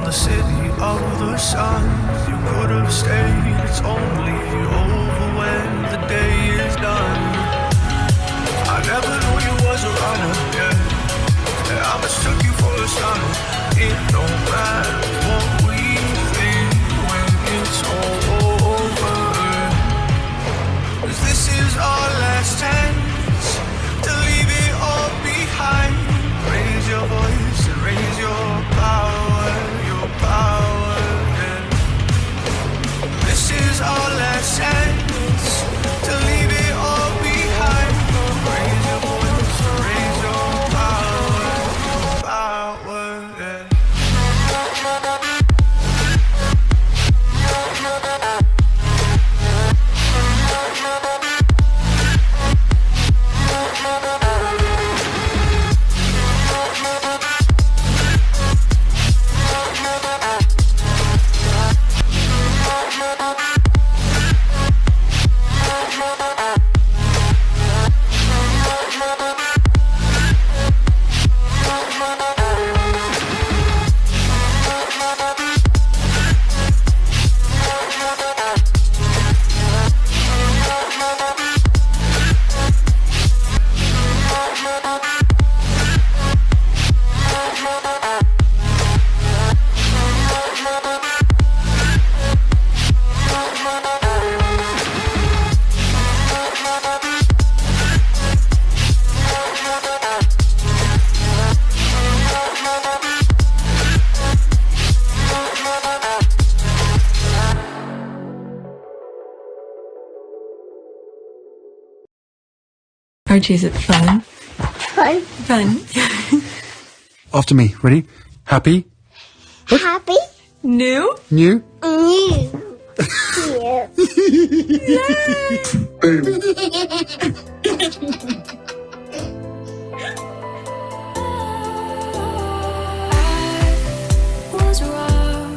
the city of the sun. You could have stayed, it's only over when the day is done. I never knew you was a runner, yeah. I mistook you for a son. It don't matter what we think when it's all over. 'Cause this is our last chance to leave it all behind. Raise your voice and raise your power, yeah. This is our last chance to leave it all behind. Raise your voice and raise your power, yeah. Archie, is it fun? Fun. Fun. After me. Ready? Happy? Happy. New? New? New. Boom. Was wrong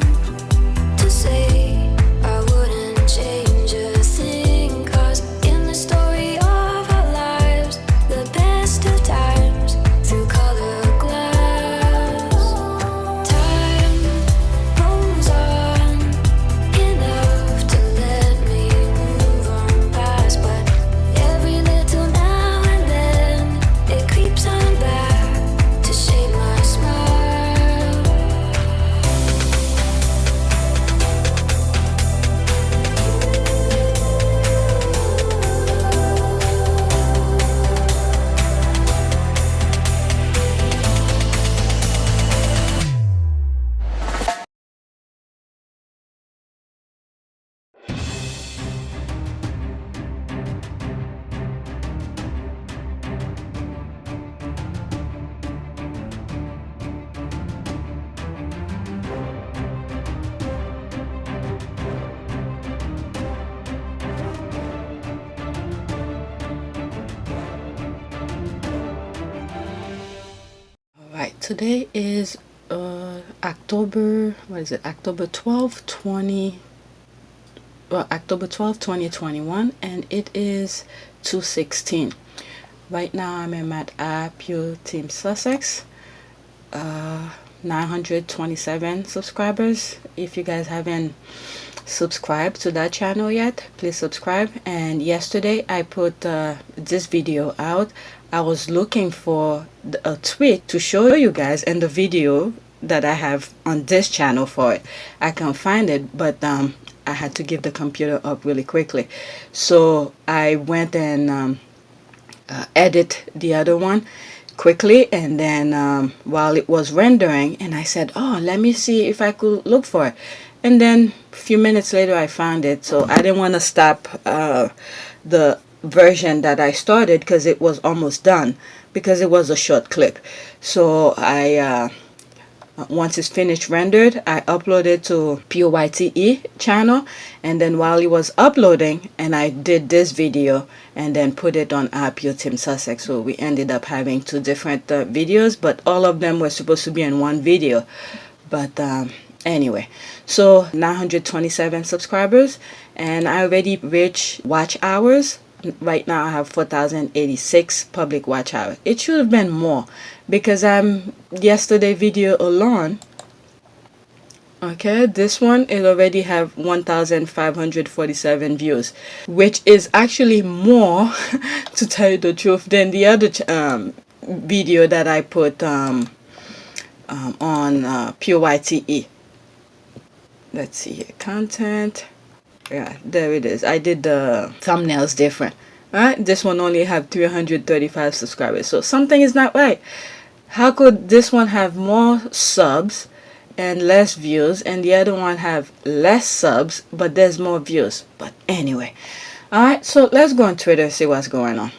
to say I wouldn't change a thing, 'cause in the story of our lives, the best of times through color glass. Time rolls on enough to let me move on past, but every little now and then it creeps on back to shape my smile. Alright, today is October, what is it? October 12th, 2021, and it is 2:16. Right now I'm at Pure Team Sussex, 927 subscribers. If you guys haven't subscribed to that channel yet, please subscribe. And yesterday I put this video out. I was looking for a tweet to show you guys, and the video that I have on this channel for it, I can't find it, but I had to give the computer up really quickly, so I went and edit the other one quickly, and then while it was rendering, and I said, oh, let me see if I could look for it, and then a few minutes later I found it. So I didn't want to stop the version that I started because it was almost done, because it was a short clip. So I once it's finished rendered, I uploaded to POYTE channel, and then while it was uploading, and I did this video and then put it on Pure Team Sussex. So we ended up having two different videos, but all of them were supposed to be in one video. But anyway, so 927 subscribers, and I already reached watch hours. Right now I have 4,086 public watch hours. It should have been more, because yesterday video alone Okay, this one, it already have 1,547 views, which is actually more, to tell you the truth, than the other video that I put on PYTE. Let's see here, content. Yeah, there it is. I did the thumbnails different. Alright, this one only have 335 subscribers, so something is not right. How could this one have more subs and less views, and the other one have less subs but there's more views? But anyway, alright, so let's go on Twitter and see what's going on.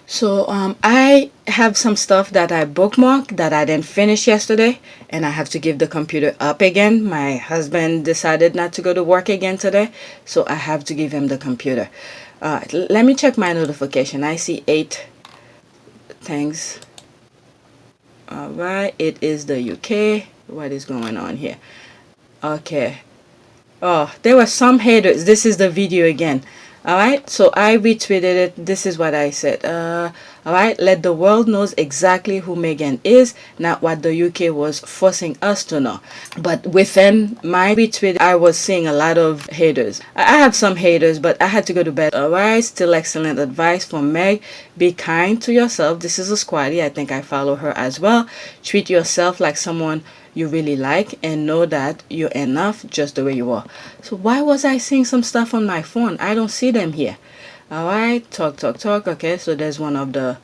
So I have some stuff that I bookmarked that I didn't finish yesterday, and I have to give the computer up again. My husband decided not to go to work again today, so I have to give him the computer. Let me check my notification. I see 8 things. Alright, it is the UK. What is going on here? Okay. Oh, there were some haters. This is the video again. Alright, so I retweeted it. This is what I said. Alright, let the world knows exactly who Meghan is, not what the UK was forcing us to know. But within my retweet, I was seeing a lot of haters. I have some haters, but I had to go to bed. Alright, still excellent advice from Meg. Be kind to yourself. This is a squatty. I think I follow her as well. Treat yourself like someone you really like, and know that you're enough just the way you are. So why was I seeing some stuff on my phone? I don't see them here. Alright, talk. Okay, so there's one of the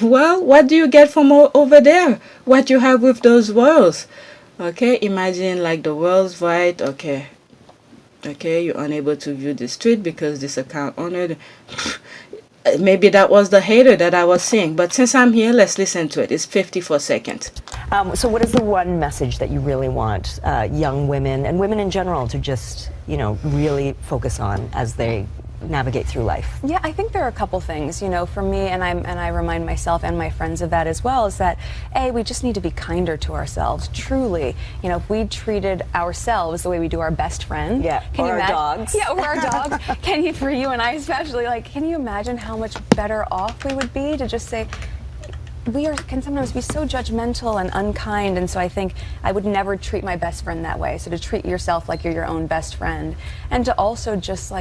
well, what do you get from over there? What you have with those worlds? Okay, imagine like the world's right. Okay, you're unable to view this tweet because this account owner. Maybe that was the hater that I was seeing, but since I'm here, let's listen to it. It's 54 seconds. So what is the one message that you really want young women and women in general to just, really focus on as they navigate through life? Yeah, I think there are a couple things, for me, and I remind myself and my friends of that as well, is that, we just need to be kinder to ourselves, truly. If we treated ourselves the way we do our best friend. Yeah, can or you our dogs. Yeah, or our dogs. For you and I especially, can you imagine how much better off we would be to just say, can sometimes be so judgmental and unkind, and so I think I would never treat my best friend that way. So to treat yourself like you're your own best friend, and to also just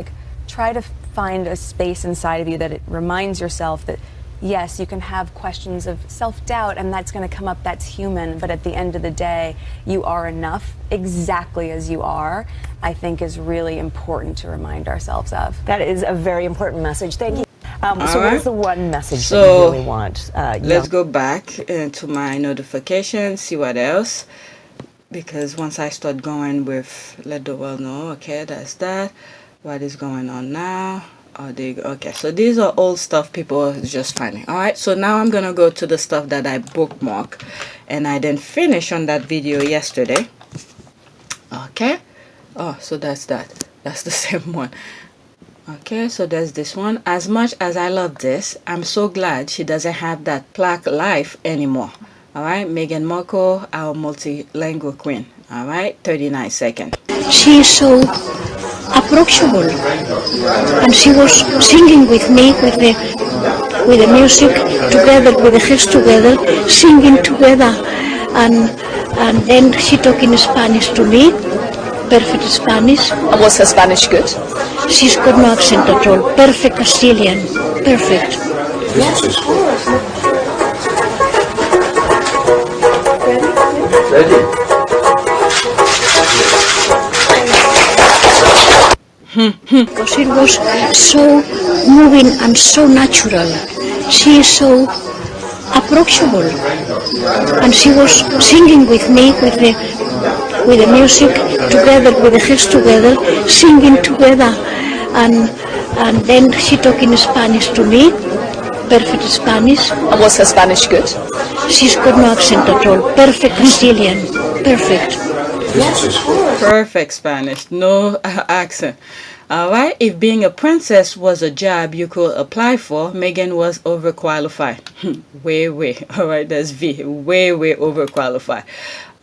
try to find a space inside of you that it reminds yourself that yes, you can have questions of self-doubt, and that's going to come up, that's human, but at the end of the day, you are enough exactly as you are, I think is really important to remind ourselves of. That is a very important message. Thank you. So what is the one message that you really want? Let's go back to my notifications, see what else. Because once I start going with let the world know, okay, that's that. What is going on now? Okay, so these are old stuff people are just finding. Alright, so now I'm gonna go to the stuff that I bookmark and I didn't finish on that video yesterday. Okay, so that's that. That's the same one. Okay, so there's this one. As much as I love this, I'm so glad she doesn't have that Plaque life anymore. Alright, Meghan Markle, our multilingual queen. Alright, 39 seconds. She is so approachable, and she was singing with me with the music together, with the hands together, singing together, and then she talking Spanish to me, perfect Spanish. And was her Spanish good? She's got no accent at all, perfect Castilian, perfect. Yes. Ready? Because it was so moving and so natural. She is so approachable, and she was singing with me with the music together, with the hands together, singing together, and then she talking Spanish to me, perfect Spanish. And was her Spanish good? She's got no accent at all, perfect Brazilian, perfect. Perfect Spanish, no accent. Alright, if being a princess was a job you could apply for, Meghan was overqualified. way. Alright, that's V. Way overqualified.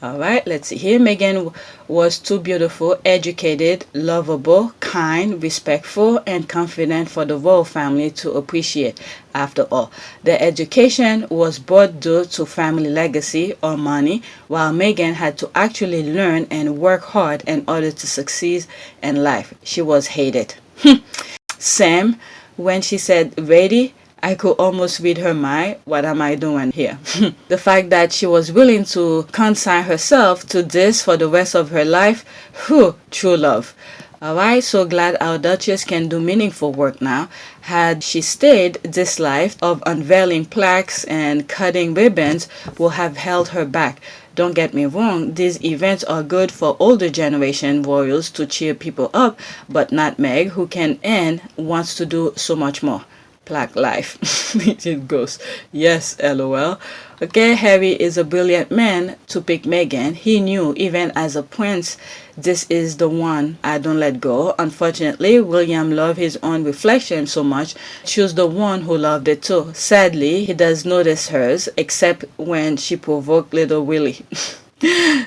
Alright, let's see here. Meghan was too beautiful, educated, lovable, kind, respectful, and confident for the royal family to appreciate. After all, their education was brought due to family legacy or money, while Meghan had to actually learn and work hard in order to succeed in life. She was hated. Sam, when she said ready, I could almost read her mind. What am I doing here? The fact that she was willing to consign herself to this for the rest of her life, true love. Alright, so glad our Duchess can do meaningful work now. Had she stayed, this life of unveiling plaques and cutting ribbons would have held her back. Don't get me wrong, these events are good for older generation royals to cheer people up, but not Meg, who can and wants to do so much more. Plaque life. It goes, yes, lol. Okay, Harry is a brilliant man to pick Meghan. He knew, even as a prince, this is the one I don't let go. Unfortunately, William loved his own reflection so much, chose the one who loved it too. Sadly, he does notice hers, except when she provoked little Willie.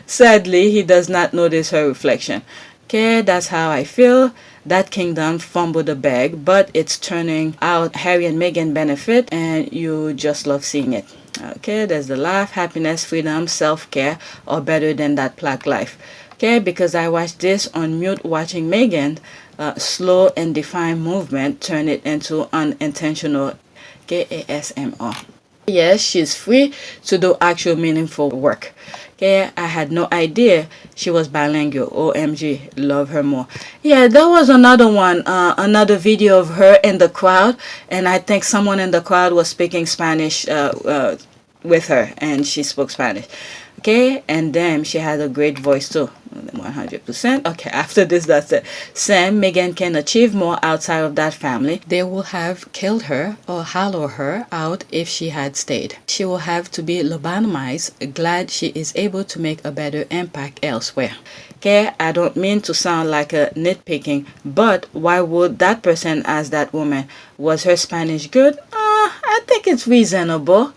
Sadly, he does not notice her reflection. Okay, that's how I feel. That kingdom fumbled the bag, but it's turning out Harry and Meghan benefit, and you just love seeing it. Okay, there's the laugh, happiness, freedom, self-care, or better than that Plaque life. Okay, because I watched this on mute watching Meghan, slow and defined movement turn it into unintentional ASMR. Yes, she's free to do actual meaningful work. Okay, I had no idea she was bilingual. OMG, love her more. Yeah, there was another one, another video of her in the crowd, and I think someone in the crowd was speaking Spanish with her, and she spoke Spanish. Okay, and then she had a great voice too. 100%. Okay, after this, that's it. Sam, Meghan can achieve more outside of that family. They will have killed her or hollowed her out if she had stayed. She will have to be lobotomized. Glad she is able to make a better impact elsewhere. Okay, I don't mean to sound like a nitpicking, but why would that person ask that woman, was her Spanish good? I think it's reasonable,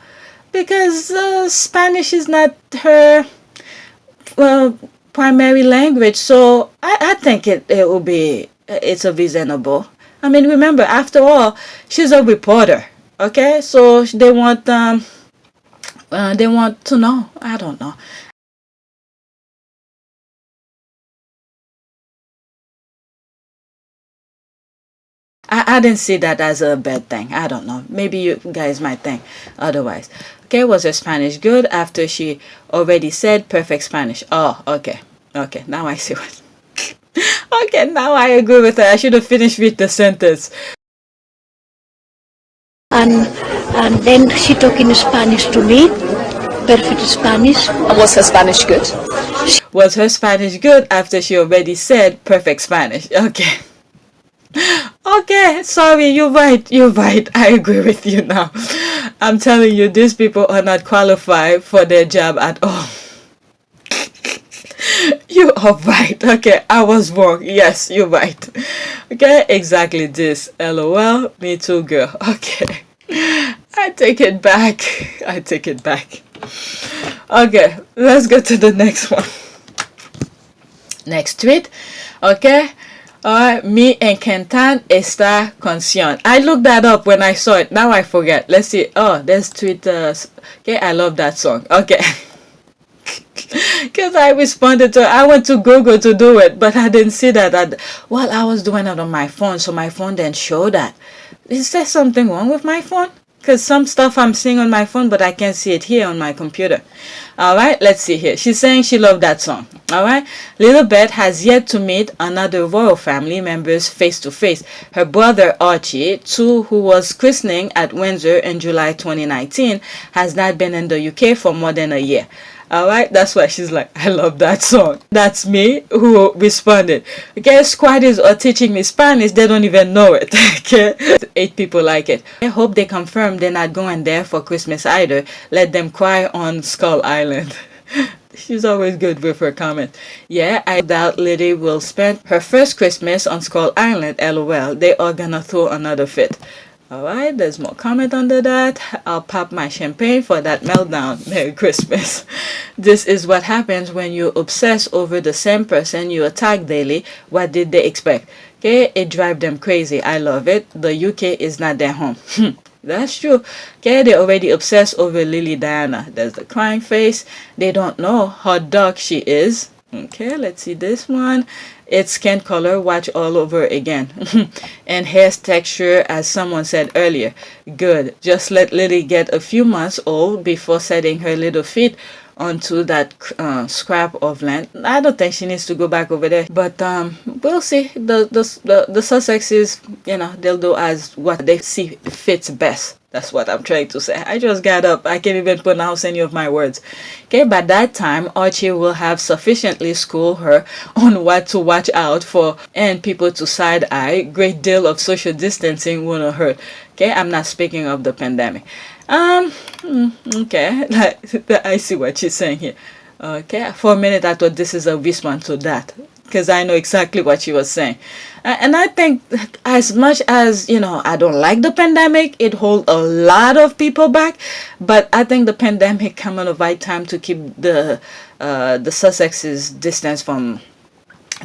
because Spanish is not her primary language, so I think it's a reasonable. I mean, remember, after all, she's a reporter. Okay, so they want to know. I don't know. I didn't see that as a bad thing. I don't know. Maybe you guys might think otherwise. Okay, was her Spanish good after she already said perfect Spanish? Oh, okay. Okay, now I see what. Okay, now I agree with her. I should have finished with the sentence. And then she talking Spanish to me, perfect Spanish. And was her Spanish good? Was her Spanish good after she already said perfect Spanish? Okay. Okay, sorry, you're right. I agree with you now. I'm telling you, these people are not qualified for their job at all. You are right. Okay, I was wrong. Yes, you're right. Okay, exactly this. LOL. Me too, girl. Okay. I take it back. Okay, let's go to the next one. Next tweet. Okay. Me encanta esta canción. I looked that up when I saw it. Now I forget. Let's see. Oh, there's tweet. Okay, I love that song. Okay. Because I responded to, I went to Google to do it, but I didn't see that. I was doing it on my phone, so my phone didn't show that. Is there something wrong with my phone? because some stuff I'm seeing on my phone, but I can't see it here on my computer. All right, let's see here. She's saying she loved that song. All right, Little Beth has yet to meet another royal family members face to face. Her brother Archie, too, who was christening at Windsor in July 2019, has not been in the UK for more than a year. All right, that's why she's like, I love that song. That's me who responded. Okay, squaddies are teaching me Spanish. They don't even know it. Okay, 8 people like it. I hope they confirm they're not going there for Christmas either. Let them cry on Skull Island. She's always good with her comment. Yeah, I doubt Liddy will spend her first Christmas on Skull Island. LOL. They are gonna throw another fit. Alright, there's more comment under that. I'll pop my champagne for that meltdown. Merry Christmas. This is what happens when you obsess over the same person you attack daily. What did they expect? Okay, it drives them crazy. I love it. The UK is not their home. That's true. Okay, they already obsessed over Lily Diana. There's the crying face. They don't know how dark she is. Okay, let's see this one. It's skin color, watch all over again. And hair texture, as someone said earlier. Good. Just let Lily get a few months old before setting her little feet onto that scrap of land. I don't think she needs to go back over there, but we'll see. The Sussex is, you know, they'll do as what they see fits best. That's what I'm trying to say. I just got up. I can't even pronounce any of my words. Okay, by that time, Archie will have sufficiently schooled her on what to watch out for and people to side-eye. Great deal of social distancing wouldn't hurt. Okay, I'm not speaking of the pandemic. Okay, I see what she's saying here. Okay, for a minute I thought this is a response to that, because I know exactly what she was saying. And I think as much as, you know, I don't like the pandemic, it holds a lot of people back, but I think the pandemic come at the right time to keep the Sussex's distance from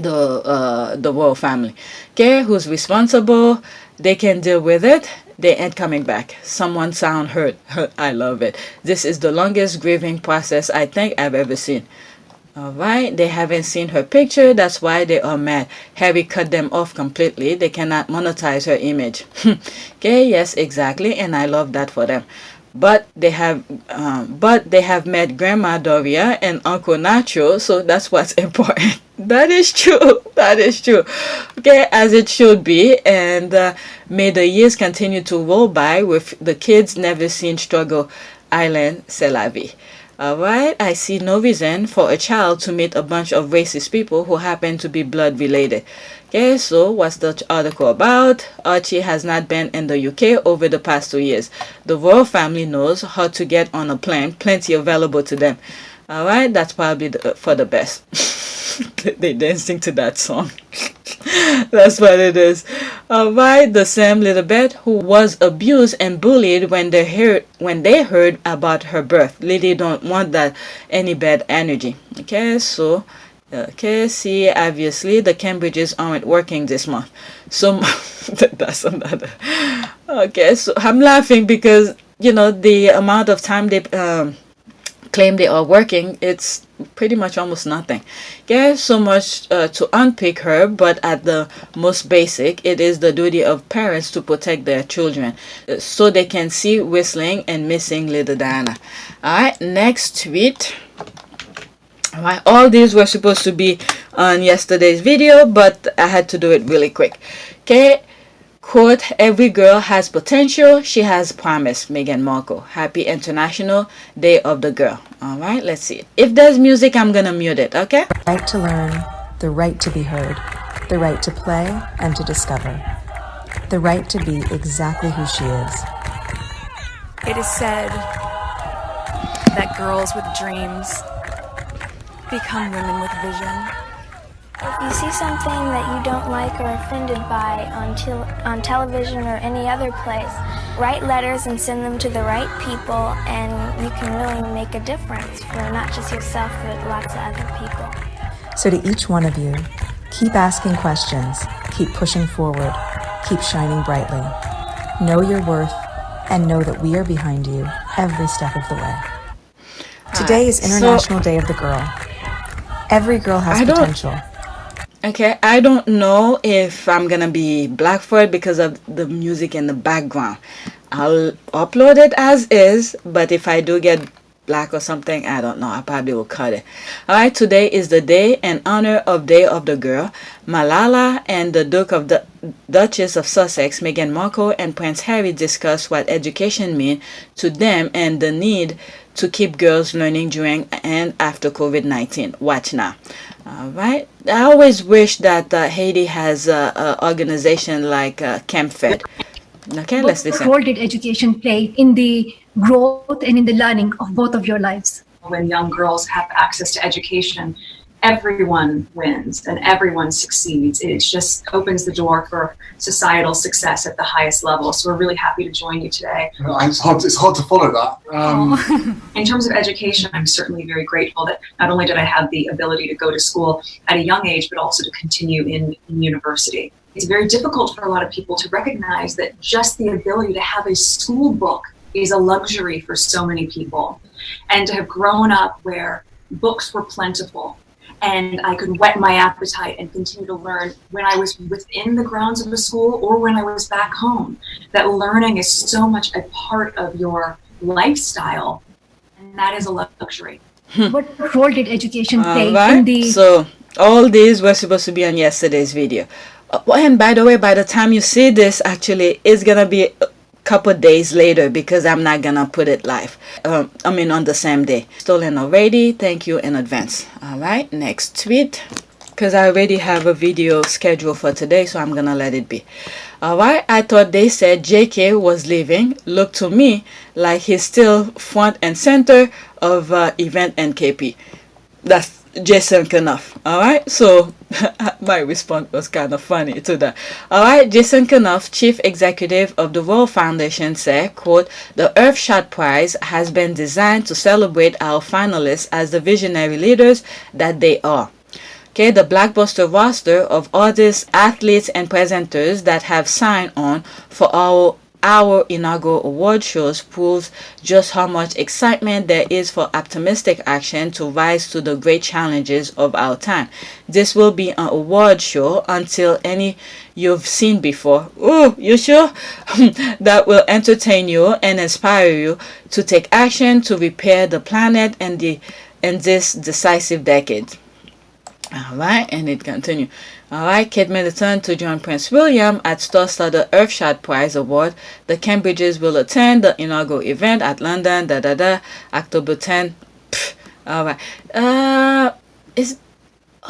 the royal family. Okay, who's responsible? They can deal with it. They ain't coming back. Someone sound hurt. I love it. This is the longest grieving process I think I've ever seen. Alright, they haven't seen her picture. That's why they are mad. Harry cut them off completely. They cannot monetize her image. Okay, yes, exactly. And I love that for them. But they have met Grandma Doria and Uncle Nacho, so that's what's important. That is true. That is true. Okay, as it should be. And may the years continue to roll by with the kids never seen struggle island, c'est la vie. Alright, I see no reason for a child to meet a bunch of racist people who happen to be blood related. Okay, so what's the article about? Archie has not been in the UK over the past 2 years. The royal family knows how to get on a plane, plenty available to them. Alright, that's probably for the best. They dancing to that song. That's what it is. Alright, the same Little Beth who was abused and bullied when they heard about her birth. Lily don't want that any bad energy. Okay, so see, obviously the Cambridges aren't working this month. So that's another. Okay, so I'm laughing because, you know, the amount of time they claim they are working, it's pretty much almost nothing. Okay, so much to unpick her, but at the most basic, it is the duty of parents to protect their children so they can see whistling and missing little Diana. Alright, next tweet. Alright, all these were supposed to be on yesterday's video, but I had to do it really quick. Okay, quote, every girl has potential, she has promise. Meghan Markle. Happy International Day of the Girl. Alright, let's see. If there's music, I'm gonna mute it, okay? The right to learn, the right to be heard, the right to play and to discover, the right to be exactly who she is. It is said that girls with dreams become women with vision. If you see something that you don't like or are offended by on television or any other place, write letters and send them to the right people, and you can really make a difference for not just yourself, but lots of other people. So to each one of you, keep asking questions, keep pushing forward, keep shining brightly. Know your worth and know that we are behind you every step of the way. Today is International Day of the Girl. Every girl has potential. Okay, I don't know if I'm gonna be black for it because of the music in the background. I'll upload it as is, but if I do get black or something, I don't know, I probably will cut it. Alright, today is the day in honor of Day of the Girl. Malala and the Duke of the Duchess of Sussex, Meghan Markle, and Prince Harry discuss what education means to them and the need to keep girls learning during and after COVID-19. Watch now. Alright, I always wish that Haiti has an organization like Camp Fed. Okay, let's listen. What role did education play in the growth and in the learning of both of your lives? When young girls have access to education, everyone wins and everyone succeeds. It just opens the door for societal success at the highest level. So we're really happy to join you today. It's hard to follow that. In terms of education, I'm certainly very grateful that not only did I have the ability to go to school at a young age, but also to continue in university. It's very difficult for a lot of people to recognize that just the ability to have a school book is a luxury for so many people. And to have grown up where books were plentiful and I could whet my appetite and continue to learn when I was within the grounds of a school or when I was back home, that learning is so much a part of your lifestyle, and that is a luxury. What role did education play Alright, in the... so all these were supposed to be on yesterday's video. And by the way, by the time you see this, actually, it's gonna be a couple days later because I'm not gonna put it live. On the same day. Stolen already. Thank you in advance. Alright, next tweet. Because I already have a video scheduled for today, so I'm gonna let it be. Alright, I thought they said JK was leaving. Looked to me like he's still front and center of event NKP. That's Jason Knuff. Alright, so my response was kind of funny to that. Alright, Jason Knuff, chief executive of the World Foundation, said, quote, "The Earthshot Prize has been designed to celebrate our finalists as the visionary leaders that they are." Okay, the blockbuster roster of artists, athletes, and presenters that have signed on for our inaugural award shows proves just how much excitement there is for optimistic action to rise to the great challenges of our time. This will be an award show until any you've seen before. Oh, you sure? That will entertain you and inspire you to take action to repair the planet in this decisive decade. Alright, and it continues. Alright, Kate Middleton to join Prince William at Star-Studded Earthshot Prize Award. The Cambridges will attend the inaugural event at London, October 10. Alright.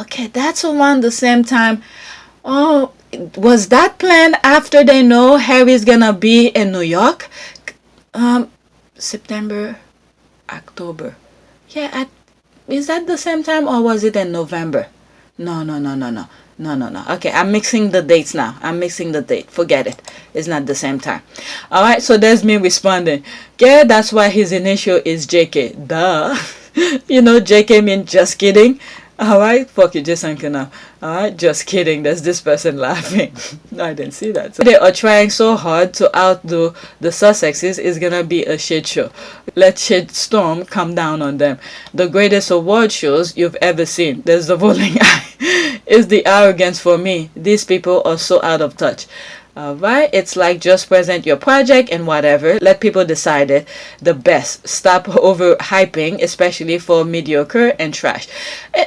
Okay, that's around the same time. Oh, was that planned after they know Harry's gonna be in New York? September, October. Yeah, is that the same time or was it in November? No. Okay, I'm mixing the dates now. I'm mixing the date. Forget it. It's not the same time. Alright, so there's me responding. Yeah, that's why his initial is JK. Duh. You know, JK means just kidding. Alright, fuck you, Jason Knuff. Alright, just kidding. There's this person laughing. No, I didn't see that. So they are trying so hard to outdo the Sussexes. It's gonna be a shit show. Let shit storm come down on them. The greatest award shows you've ever seen. There's the rolling eye. It's the arrogance for me. These people are so out of touch. Alright, it's like just present your project and whatever. Let people decide it the best. Stop overhyping, especially for mediocre and trash.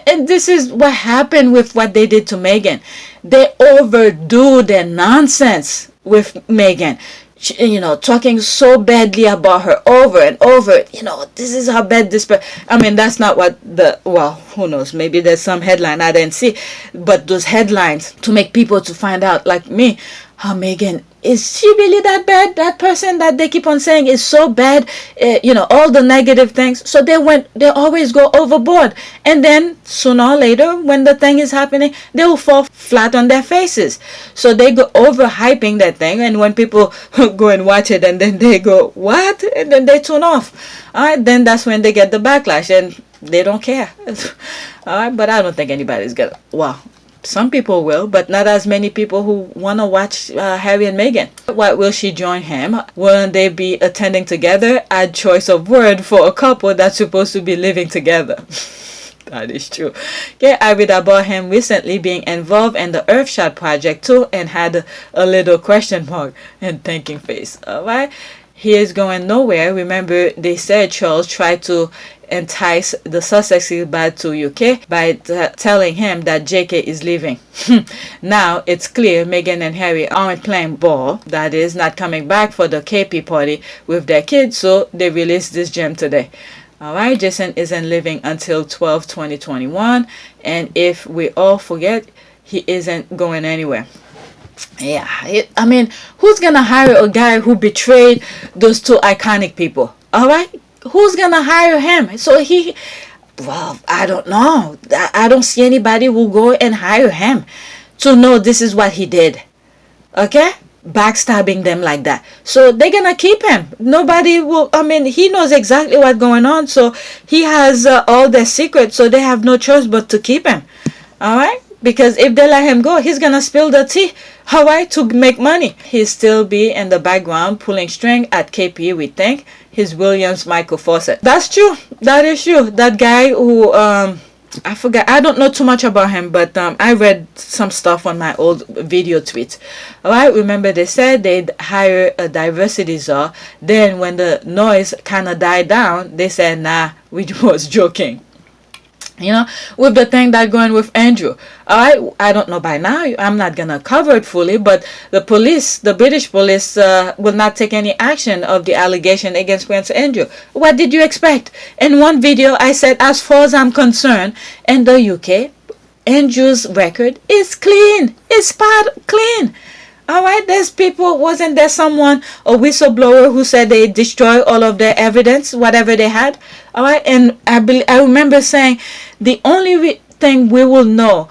And this is what happened with what they did to Meghan. They overdo their nonsense with Meghan. You know, talking so badly about her over and over. You know, this is how bad this... that's not what who knows? Maybe there's some headline I didn't see. But those headlines to make people to find out, like me, how Meghan, is she really that bad? That person that they keep on saying is so bad, all the negative things. So they always go overboard. And then sooner or later, when the thing is happening, they will fall flat on their faces. So they go overhyping that thing. And when people go and watch it and then they go, what? And then they tune off. All right, then that's when they get the backlash and they don't care. All right, but I don't think anybody's gonna, some people will, but not as many people who want to watch Harry and Meghan. Why will she join him? Won't they be attending together? Add choice of word for a couple that's supposed to be living together. That is true. Okay, I read about him recently being involved in the Earthshot project too and had a little question mark and thinking face. Alright? he is going nowhere. Remember, they said Charles tried to entice the Sussexes back to UK by telling him that JK is leaving. Now it's clear Meghan and Harry aren't playing ball, that is, not coming back for the KP party with their kids, so they released this gem today. Alright, Jason isn't leaving until 12/2021, and if we all forget, he isn't going anywhere. Yeah, I mean, who's gonna hire a guy who betrayed those two iconic people? Alright, who's gonna hire him? So well, I don't know. I don't see anybody who go and hire him to know this is what he did. Okay, backstabbing them like that. So they're gonna keep him. Nobody will. I mean, he knows exactly what's going on, so he has all their secrets, so they have no choice but to keep him. Alright, because if they let him go, he's gonna spill the tea. Alright, to make money. He'll still be in the background pulling string at KP, we think. He's William's Michael Fawcett. That's true. That is true. That guy who I forgot, I don't know too much about him, but I read some stuff on my old video tweets. Alright, remember they said they'd hire a diversity czar. Then when the noise kind of died down, they said, nah, we was joking. You know, with the thing that going with Andrew. Alright, I don't know by now, I'm not gonna cover it fully, but the police, the British police, will not take any action of the allegation against Prince Andrew. What did you expect? In one video I said, as far as I'm concerned, in the UK, Andrew's record is clean. It's spot clean. Alright, there's people, wasn't there someone, a whistleblower, who said they destroyed all of their evidence, whatever they had? Alright, and I remember saying the only thing we will know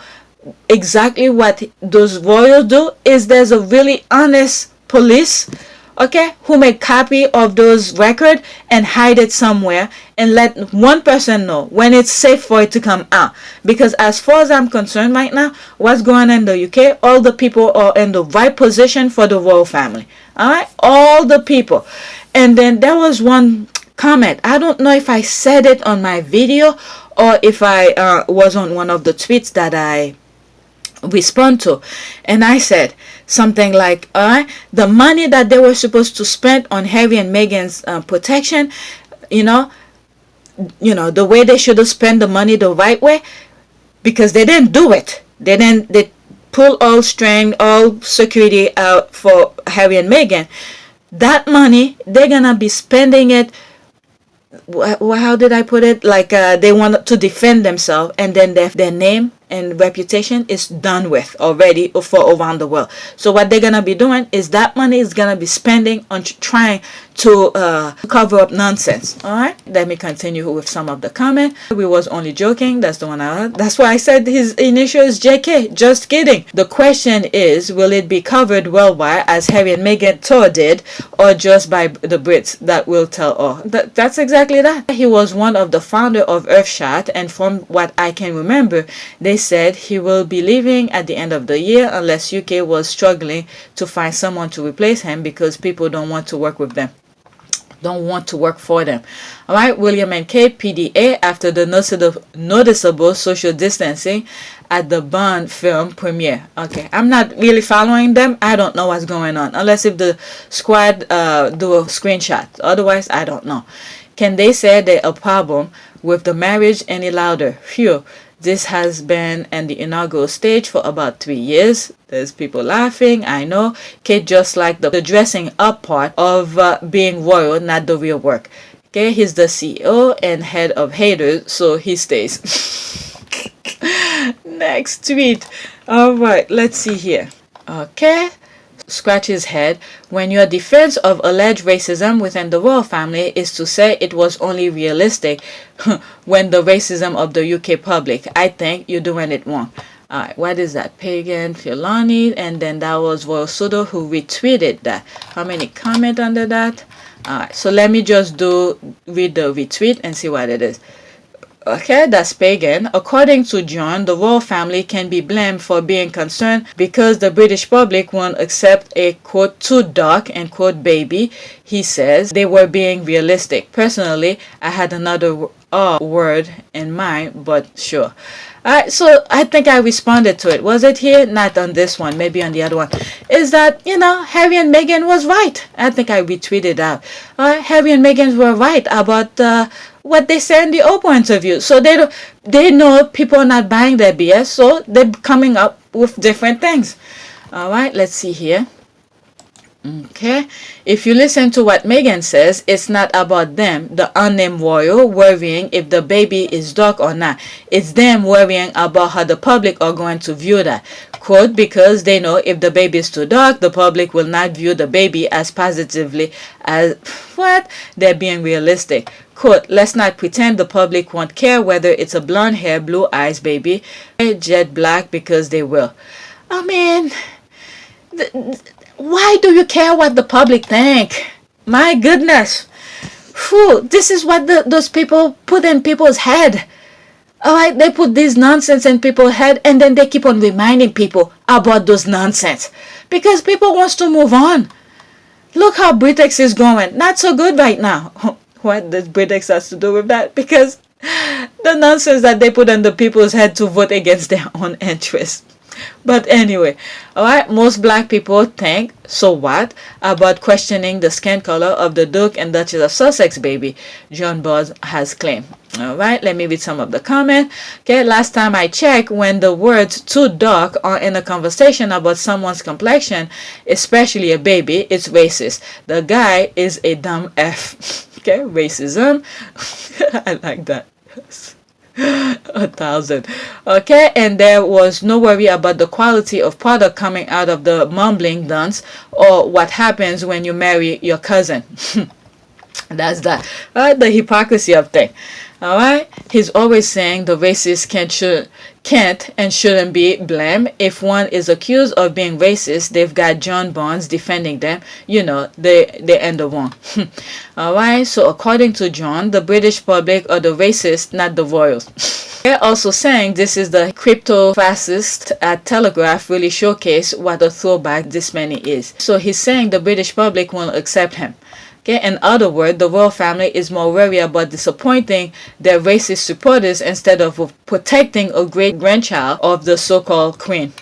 exactly what those royals do is there's a really honest police, okay, who make copy of those records and hide it somewhere and let one person know when it's safe for it to come out. Because as far as I'm concerned right now, what's going on in the UK, all the people are in the right position for the royal family. Alright, all the people. And then there was one comment, I don't know if I said it on my video or if I was on one of the tweets that I respond to, and I said something like, the money that they were supposed to spend on Harry and Meghan's protection, you know, the way they should have spent the money the right way, because they didn't do it. They pull all string, all security out for Harry and Meghan. That money, they're gonna be spending it, how did I put it, like they want to defend themselves, and then their name and reputation is done with already for around the world. So what they're gonna be doing is that money is gonna be spending on trying to cover up nonsense. Alright, let me continue with some of the comment. We was only joking. That's the one I heard. That's why I said his initial is JK. Just kidding. The question is, will it be covered worldwide as Harry and Meghan tour did, or just by the Brits? That will tell all. That's exactly that. He was one of the founder of Earthshot, and from what I can remember, they said he will be leaving at the end of the year unless UK was struggling to find someone to replace him because people don't want to work with them, don't want to work for them. Alright, William and Kate PDA after the noticeable social distancing at the Bond film premiere. Okay, I'm not really following them. I don't know what's going on unless if the squad do a screenshot. Otherwise, I don't know. Can they say there's a problem with the marriage any louder? Phew. This has been in the inaugural stage for about 3 years. There's people laughing, I know. Kate just like the dressing up part of being royal, not the real work. Okay, he's the CEO and head of haters, so he stays. Next tweet. Alright, let's see here. Okay. Scratch his head. When your defense of alleged racism within the royal family is to say it was only realistic when the racism of the UK public, I think you're doing it wrong. Alright, what is that? Pagan Filani, and then that was Royal Sudo who retweeted that. How many comment under that? Alright, so let me just read the retweet and see what it is. Okay, that's Pagan. According to John, the royal family can be blamed for being concerned because the British public won't accept a quote too dark and quote baby. He says they were being realistic. Personally, I had another word in mind, but sure. Alright, so I think I responded to it. Was it here? Not on this one, maybe on the other one. Is that, Harry and Meghan was right. I think I retweeted out. Harry and Meghan were right about what they said in the Oprah interview. So they know people are not buying their BS, so they're coming up with different things. Alright, let's see here. Okay, if you listen to what Meghan says, it's not about them, the unnamed royal, worrying if the baby is dark or not. It's them worrying about how the public are going to view that. Quote, because they know if the baby is too dark, the public will not view the baby as positively as what? They're being realistic. Quote, let's not pretend the public won't care whether it's a blonde hair, blue eyes baby, jet black, because they will. I mean, why do you care what the public think? My goodness. Whew, this is what those people put in people's head. Alright, they put this nonsense in people's head and then they keep on reminding people about those nonsense. Because people wants to move on. Look how Britex is going. Not so good right now. What does Britex has to do with that? Because the nonsense that they put in the people's head to vote against their own interests. But anyway, alright, most black people think, so what, about questioning the skin color of the Duke and Duchess of Sussex baby, John Buzz has claimed. Alright, let me read some of the comment. Okay, last time I checked, when the words too dark are in a conversation about someone's complexion, especially a baby, it's racist. The guy is a dumb F. Okay, racism. I like that. 1,000. Okay, and there was no worry about the quality of product coming out of the mumbling dunce or what happens when you marry your cousin. That's that. The hypocrisy of things. Alright, he's always saying the racists can't and shouldn't be blamed. If one is accused of being racist, they've got John Barnes defending them. They end the wrong. Alright, so according to John, the British public are the racists, not the royals. They're also saying this is the crypto-fascist at Telegraph really showcase what a throwback this man is. So he's saying the British public won't accept him. Okay, in other words, the royal family is more worried about disappointing their racist supporters instead of protecting a great grandchild of the so-called queen.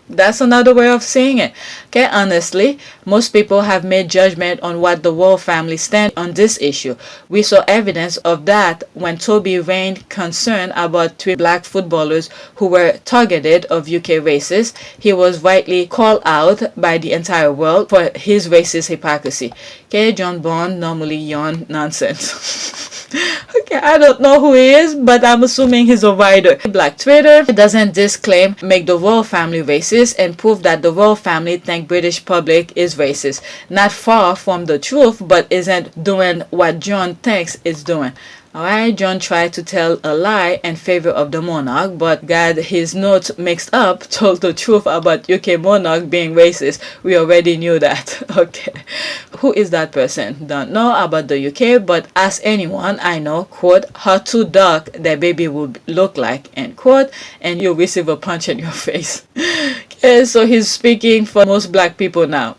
That's another way of saying it. Okay, honestly, most people have made judgment on what the royal family stand on this issue. We saw evidence of that when Toby raised concern about 3 black footballers who were targeted of UK racists. He was rightly called out by the entire world for his racist hypocrisy. Okay, John Bond normally yawn nonsense. Okay, I don't know who he is, but I'm assuming he's a writer. Black Twitter doesn't disclaim make the royal family racist and prove that the royal family think British public is racist. Not far from the truth, but isn't doing what John thinks it's doing. Alright, John tried to tell a lie in favor of the monarch, but got his notes mixed up, told the truth about UK monarch being racist. We already knew that. Okay. Who is that person? Don't know about the UK, but ask anyone I know, quote, how too dark their baby would look like, end quote, and you'll receive a punch in your face. Okay, so he's speaking for most black people now.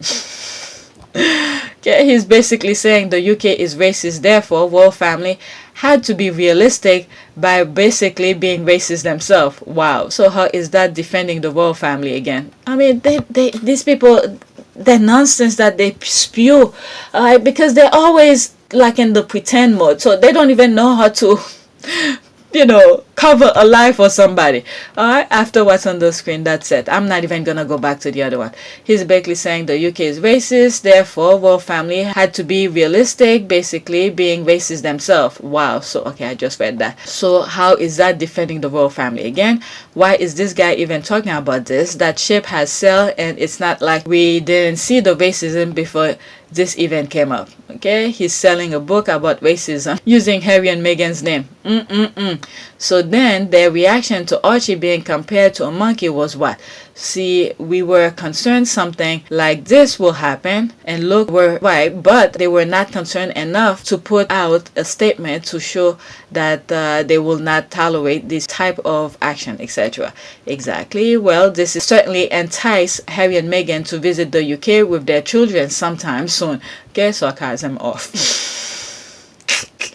Okay, he's basically saying the UK is racist, therefore royal family had to be realistic by basically being racist themselves. Wow. So how is that defending the royal family again? I mean, these people, the nonsense that they spew, because they're always like in the pretend mode, so they don't even know how to cover a lie for somebody. Alright, after what's on the screen, that's it. I'm not even gonna go back to the other one. He's basically saying the UK is racist, therefore royal family had to be realistic, basically being racist themselves. Wow. So okay, I just read that. So how is that defending the royal family again? Why is this guy even talking about this? That ship has sailed, and it's not like we didn't see the racism before this event came up. Okay, he's selling a book about racism using Harry and Meghan's name. So then their reaction to Archie being compared to a monkey was what? See, we were concerned something like this will happen, and look, we're right, but they were not concerned enough to put out a statement to show that they will not tolerate this type of action, etc. Exactly. Well, this is certainly entice Harry and Meghan to visit the UK with their children sometime soon. Okay, sarcasm off.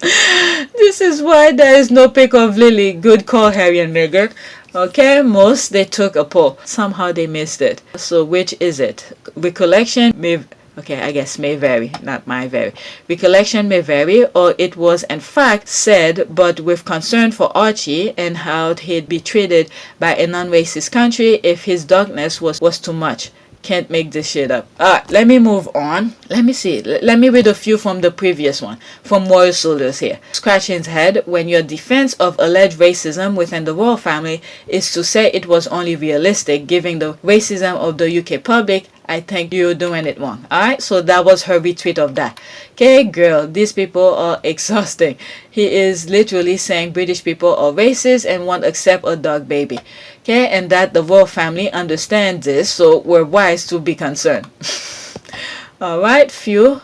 This is why there is no pic of Lily. Good call, Harry and Meghan. Okay, most they took a poll. Somehow they missed it. So which is it? Recollection may, okay, I guess may vary, not my vary. Recollection may vary, or it was in fact said, but with concern for Archie and how he'd be treated by a non-racist country if his darkness was too much. Can't make this shit up. Alright, let me move on. Let me see. Let me read a few from the previous one. From Royal Soldiers here. Scratching his head, when your defense of alleged racism within the royal family is to say it was only realistic, given the racism of the UK public, I think you're doing it wrong. Alright, so that was her retweet of that. Okay, girl, these people are exhausting. He is literally saying British people are racist and won't accept a dog baby. Okay, and that the royal family understands this, so we're wise to be concerned. Alright, few.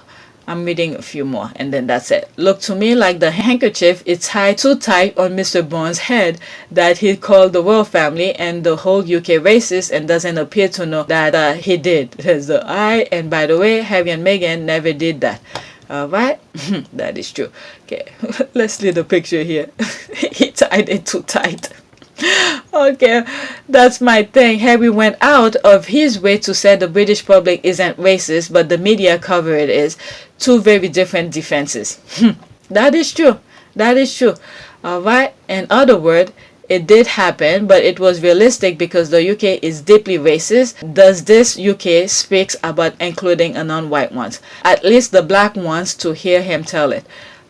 I'm reading a few more and then that's it. Look to me like the handkerchief is tied too tight on Mr. Bourne's head that he called the royal family and the whole UK racist and doesn't appear to know that he did. There's the I, and by the way, Harry and Meghan never did that. Alright, that is true. Okay, let's leave the picture here. He tied it too tight. Okay, that's my thing. Harry went out of his way to say the British public isn't racist, but the media cover it is. Two very different defenses. That is true. That is true. Alright, in other words, it did happen, but it was realistic because the UK is deeply racist. Does this UK speaks about including a non-white ones? At least the black ones to hear him tell it.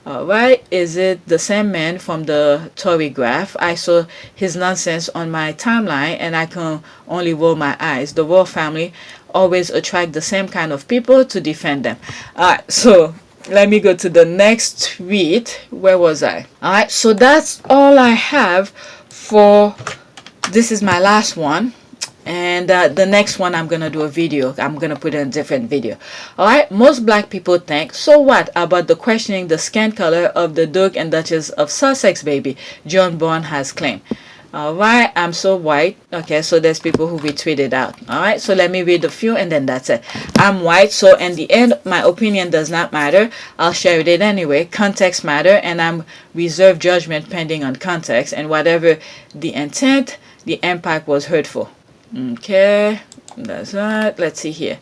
Alright, is it the same man from the Tory graph? I saw his nonsense on my timeline and I can only roll my eyes. The royal family always attract the same kind of people to defend them. Alright, so let me go to the next tweet. Where was I? Alright, so that's all I have for, this is my last one. And the next one I'm gonna do a video. I'm gonna put in a different video. Alright, most black people think, so what about the questioning the skin color of the Duke and Duchess of Sussex baby John Bourne has claimed. Alright, I'm so white. Okay, so there's people who retweeted out. Alright, so let me read a few and then that's it. I'm white, so in the end my opinion does not matter. I'll share it anyway. Context matter, and I'm reserved judgment pending on context, and whatever the intent, the impact was hurtful. Okay, that's right. Let's see here.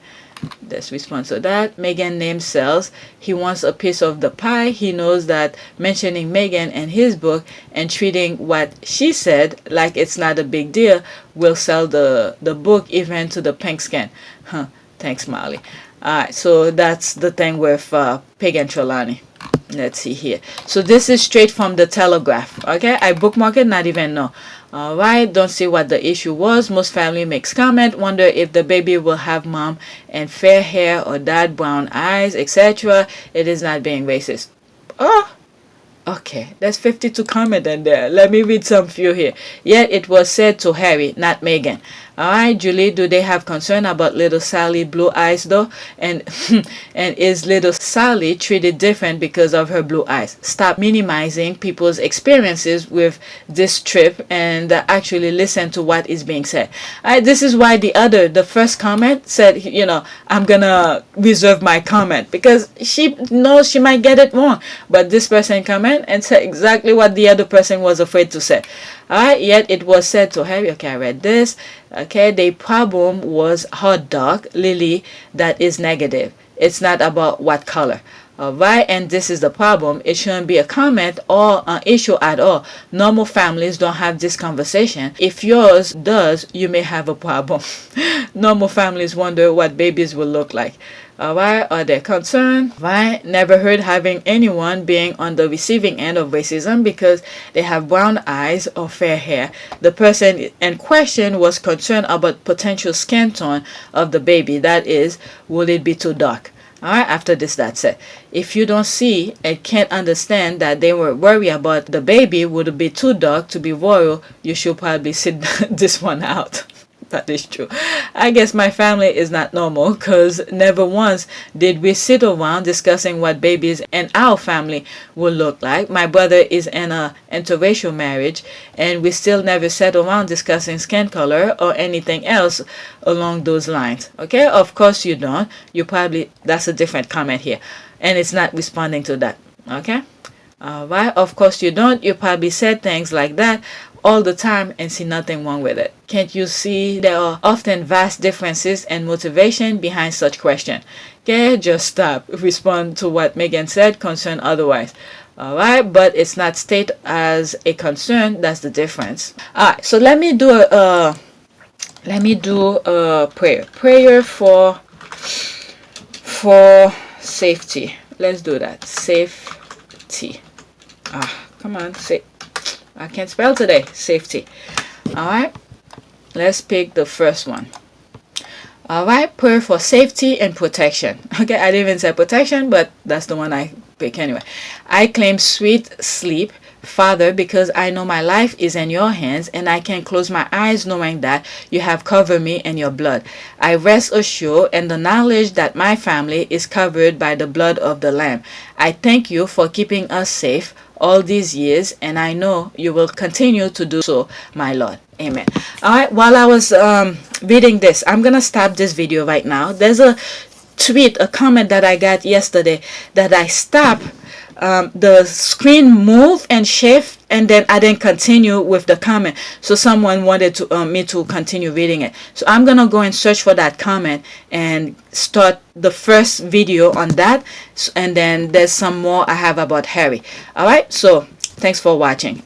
Let's respond to that. Meghan name sells. He wants a piece of the pie. He knows that mentioning Meghan in his book and treating what she said like it's not a big deal will sell the book even to the pink skin. Huh. Thanks, Molly. Alright, so that's the thing with Pig and Trelawney. Let's see here. So this is straight from the Telegraph. Okay, I bookmark it, not even know. Alright, don't see what the issue was. Most family makes comment, wonder if the baby will have mom and fair hair or dad brown eyes, etc. It is not being racist. Oh, okay, there's 52 comments in there. Let me read some few here. Yet it was said to Harry, not Meghan. Alright, Julie, do they have concern about little Sally blue eyes though? And and is little Sally treated different because of her blue eyes? Stop minimizing people's experiences with this trip and actually listen to what is being said. Alright, this is why the first comment said, you know, I'm gonna reserve my comment because she knows she might get it wrong. But this person comment and said exactly what the other person was afraid to say. Alright, yet it was said to Harry, okay, I read this. Okay, the problem was hot dog, Lily, that is negative. It's not about what color. Alright, and this is the problem. It shouldn't be a comment or an issue at all. Normal families don't have this conversation. If yours does, you may have a problem. Normal families wonder what babies will look like. Alright, are they concerned? Right? Never heard having anyone being on the receiving end of racism because they have brown eyes or fair hair. The person in question was concerned about potential skin tone of the baby. That is, will it be too dark? Alright, after this, that's it. If you don't see and can't understand that they were worried about the baby would it be too dark to be royal, you should probably sit this one out. That is true. I guess my family is not normal because never once did we sit around discussing what babies in our family will look like. My brother is in an interracial marriage and we still never sat around discussing skin color or anything else along those lines. Okay, of course you don't. You probably, that's a different comment here and it's not responding to that. Okay. Alright, of course you don't. You probably said things like that all the time and see nothing wrong with it. Can't you see there are often vast differences and motivation behind such question? Okay, just stop. Respond to what Meghan said, concern otherwise. Alright, but it's not stated as a concern. That's the difference. Alright, so let me do a prayer for safety. Let's do that. Safety. Come on, I can't spell today. Safety. Alright, let's pick the first one. Alright, prayer for safety and protection. Okay, I didn't even say protection, but that's the one I pick anyway. I claim sweet sleep, Father, because I know my life is in your hands and I can close my eyes knowing that you have covered me in your blood. I rest assured in the knowledge that my family is covered by the blood of the Lamb. I thank you for keeping us safe all these years, and I know you will continue to do so, my Lord. Amen. Alright, while I was reading this, I'm gonna stop this video right now. There's a comment that I got yesterday that I stopped. The screen moved and shift, and then I didn't continue with the comment. So someone wanted to me to continue reading it. So I'm gonna go and search for that comment and start the first video on that. And then there's some more I have about Harry. Alright, so thanks for watching.